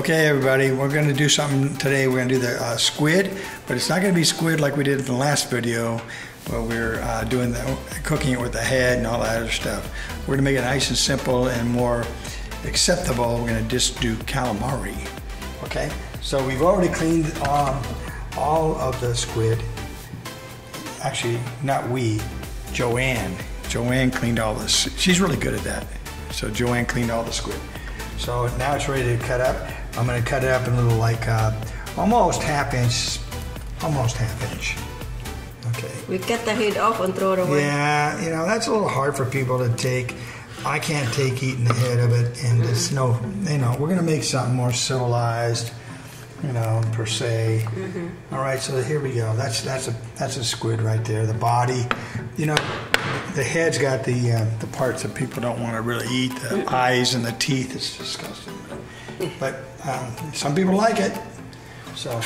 Okay, everybody, we're going to do something today. We're going to do the squid, but it's not going to be squid like we did in the last video where we were cooking it with the head and all that other stuff. We're going to make it nice and simple and more acceptable. We're going to just do calamari. Okay, so we've already cleaned all of the squid. Actually, not we, Joanne. Joanne cleaned all this. She's really good at that. So Joanne cleaned all the squid. So now it's ready to cut up. I'm going to cut it up in a little like almost half inch. Okay. We cut the head off and throw it away. Yeah, you know, that's a little hard for people to take. I can't take eating the head of it, and it's no, you know, we're going to make something more civilized, you know, per se. All right, so here we go. That's a squid right there. The body, you know, the head's got the parts that people don't want to really eat. The eyes and the teeth. It's disgusting. But some people like it. So.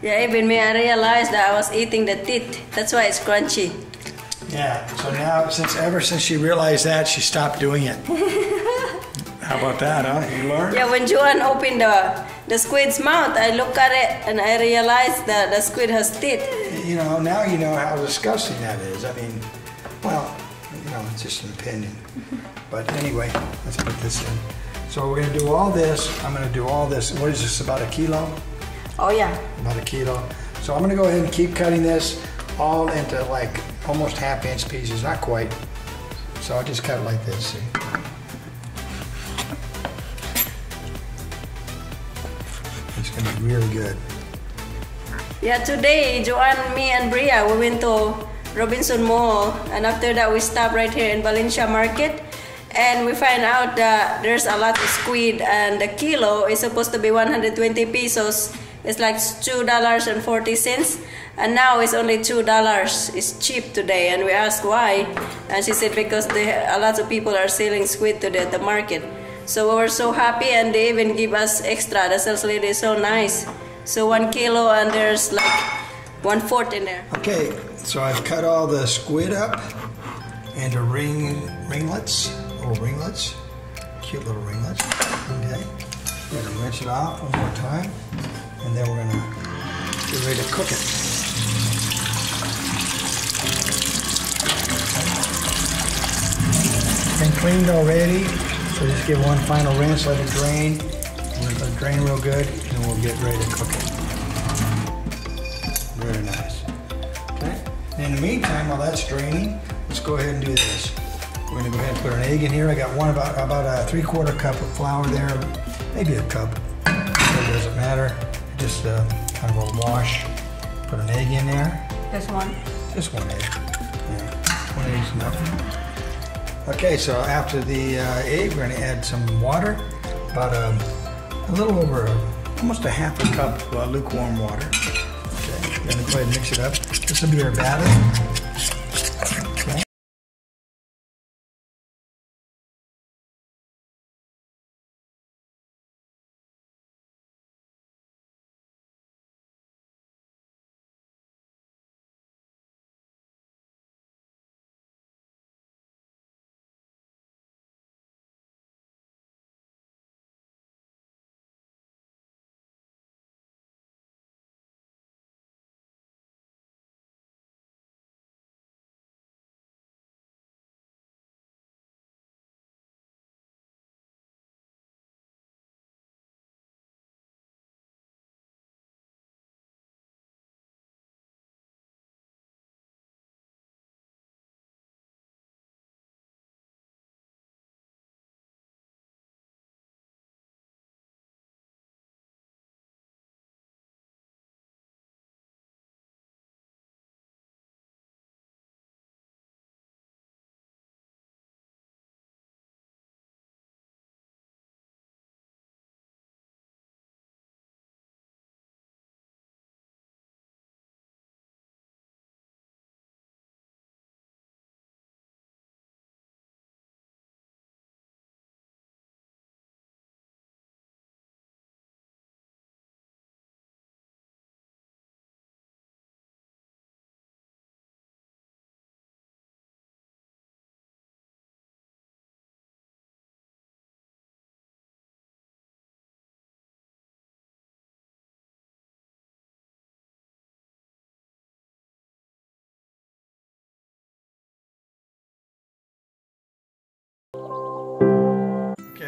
Yeah, even me, I realized that I was eating the teeth. That's why it's crunchy. Yeah. So now, ever since she realized that, she stopped doing it. How about that, huh? You learned? Yeah, when Joanne opened the squid's mouth, I look at it and I realized that the squid has teeth. You know, now you know how disgusting that is. I mean, well, you know, it's just an opinion. But anyway, let's put this in. So we're going to do all this. I'm going to do all this. What is this, about a kilo? Oh, yeah. About a kilo. So I'm going to go ahead and keep cutting this all into like almost half-inch pieces. Not quite. So I'll just cut it like this, see? It's going to be really good. Yeah, today, Joanne, me, and Bria, we went to Robinson Mall, and after that we stopped right here in Valencia Market, and we find out that there's a lot of squid, and the kilo is supposed to be 120 pesos. It's like $2.40, and now it's only $2. It's cheap today, and we asked why, and she said because a lot of people are selling squid today at the market. So we were so happy, and they even give us extra. The sales lady is so nice. So 1 kilo, and there's like 1/4 in there. Okay, so I've cut all the squid up into ringlets, little ringlets, cute little ringlets. Okay, we're gonna rinse it off one more time, and then we're gonna get ready to cook it. Been cleaned already, so just give one final rinse, let it drain. Let it drain real good, and we'll get ready to cook it. Very nice. Okay. In the meantime, while that's draining, let's go ahead and do this. We're going to go ahead and put an egg in here. I got about a 3/4 cup of flour there, maybe a cup. It doesn't matter. Just kind of a wash. Put an egg in there. Just one? Just one egg. Yeah, 1 egg is enough. Okay, so after the egg, we're going to add some water, about a little over almost a half a cup of lukewarm water. Okay, we're going to go ahead and mix it up. This will be our batter.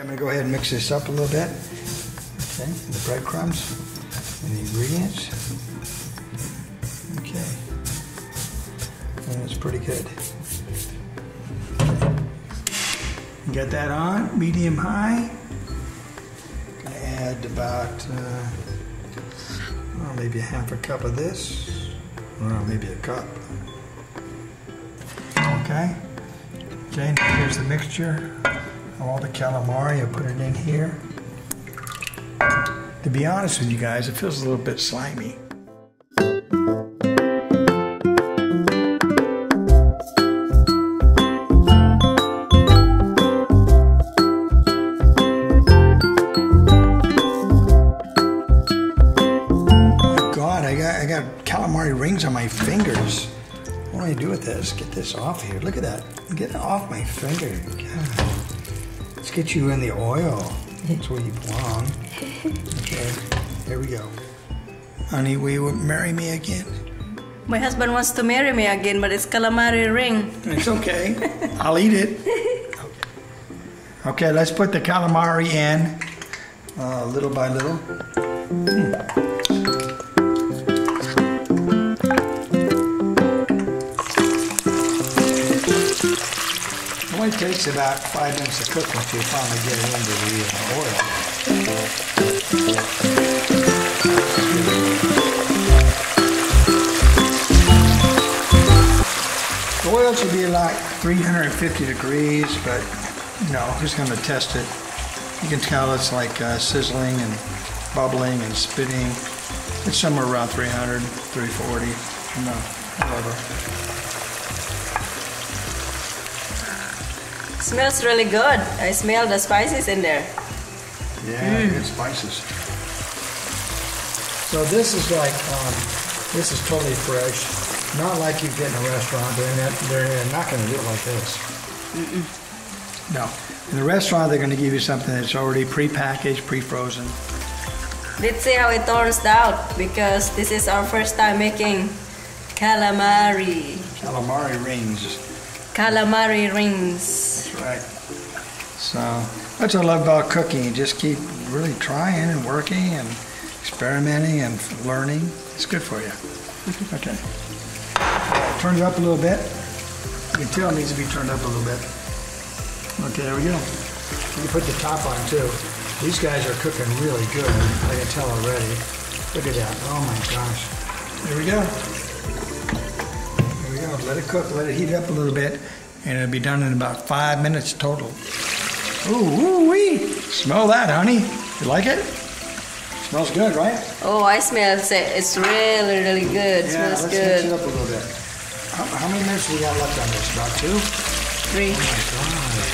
I'm going to go ahead and mix this up a little bit. Okay, the breadcrumbs and the ingredients. Okay, and it's pretty good. Okay. Get that on, medium high. Gonna add about maybe a half a cup of this, or maybe a cup. Okay. Okay, now here's the mixture. All the calamari, I put it in here. To be honest with you guys, it feels a little bit slimy. Oh God, I got calamari rings on my fingers. What do I do with this? Get this off here. Look at that. Get it off my finger. God. Let's get you in the oil. That's where you belong. Okay, here we go. Honey, will you marry me again? My husband wants to marry me again, but it's calamari ring. It's okay. I'll eat it. Okay, let's put the calamari in little by little. It only takes about 5 minutes to cook once you finally get it into the oil. The oil should be like 350 degrees, but you know, just going to test it. You can tell it's like sizzling and bubbling and spitting. It's somewhere around 300, 340, whatever. Smells really good. I smell the spices in there. Yeah, good spices. So this is like, this is totally fresh. Not like you get in a restaurant. They're not going to do it like this. No. In the restaurant, they're going to give you something that's already pre-packaged, pre-frozen. Let's see how it turns out, because this is our first time making calamari. Calamari rings. Calamari rings. That's right. So that's what I love about cooking. You just keep really trying and working and experimenting and learning. It's good for you. Okay. Turn it up a little bit. You can tell it needs to be turned up a little bit. Okay, there we go. You can put the top on too. These guys are cooking really good. I can tell already. Look at that. Oh my gosh. There we go. Let it cook, let it heat up a little bit, and it'll be done in about 5 minutes total. Ooh, wee! Smell that, honey. You like it? Smells good, right? Oh, I smell it. It's really, really good. Yeah, Smells let's good. mix it up a little bit. How many minutes we got left on this? About 2? 3. Oh my God.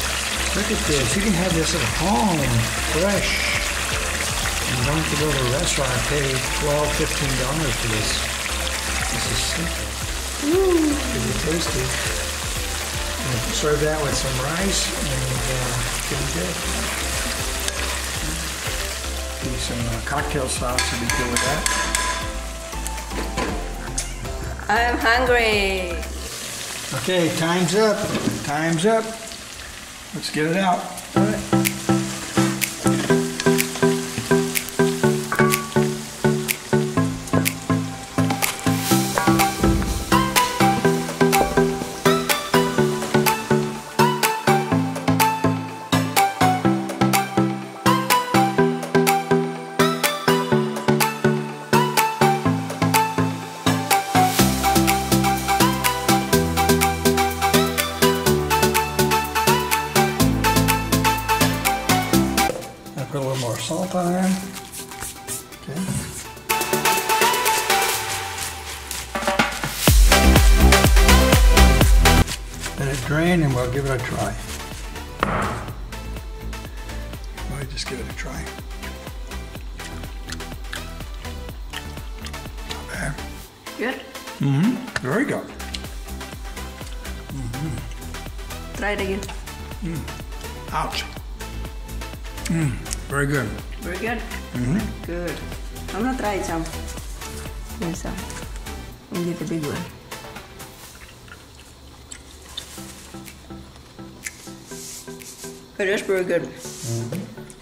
Look at this. You can have this at home, fresh. You don't have to go to a restaurant and pay $12, $15 for this. This is simple. Pretty tasty. And serve that with some rice and pretty good. Maybe some cocktail sauce would be good with that. I'm hungry. Okay, time's up. Time's up. Let's get it out. All right. Put a little more salt on there. Okay. Let it drain and we'll give it a try. We'll just give it a try. Not bad. Good? Mm-hmm. Very good. Try it again. Ouch. Very good. Very good? Good. I'm gonna try some. Here's some. I'll get the big one. It is very good.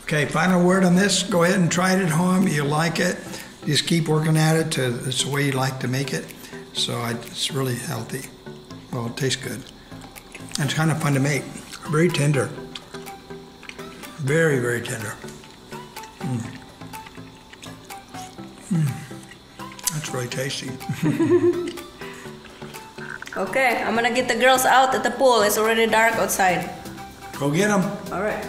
Okay, final word on this. Go ahead and try it at home. You'll like it. Just keep working at it. It's the way you like to make it. So it's really healthy. Well, it tastes good. And it's kind of fun to make. Very tender. Very, very tender. That's really tasty. Okay, I'm gonna get the girls out at the pool. It's already dark outside. Go get them. All right.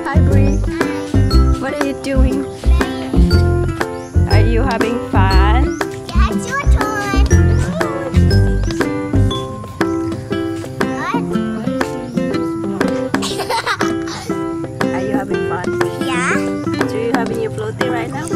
Hi, Bree. What are you doing? Are you having fun? That's your turn. Are you having fun? Yeah. So you having your floaty right now?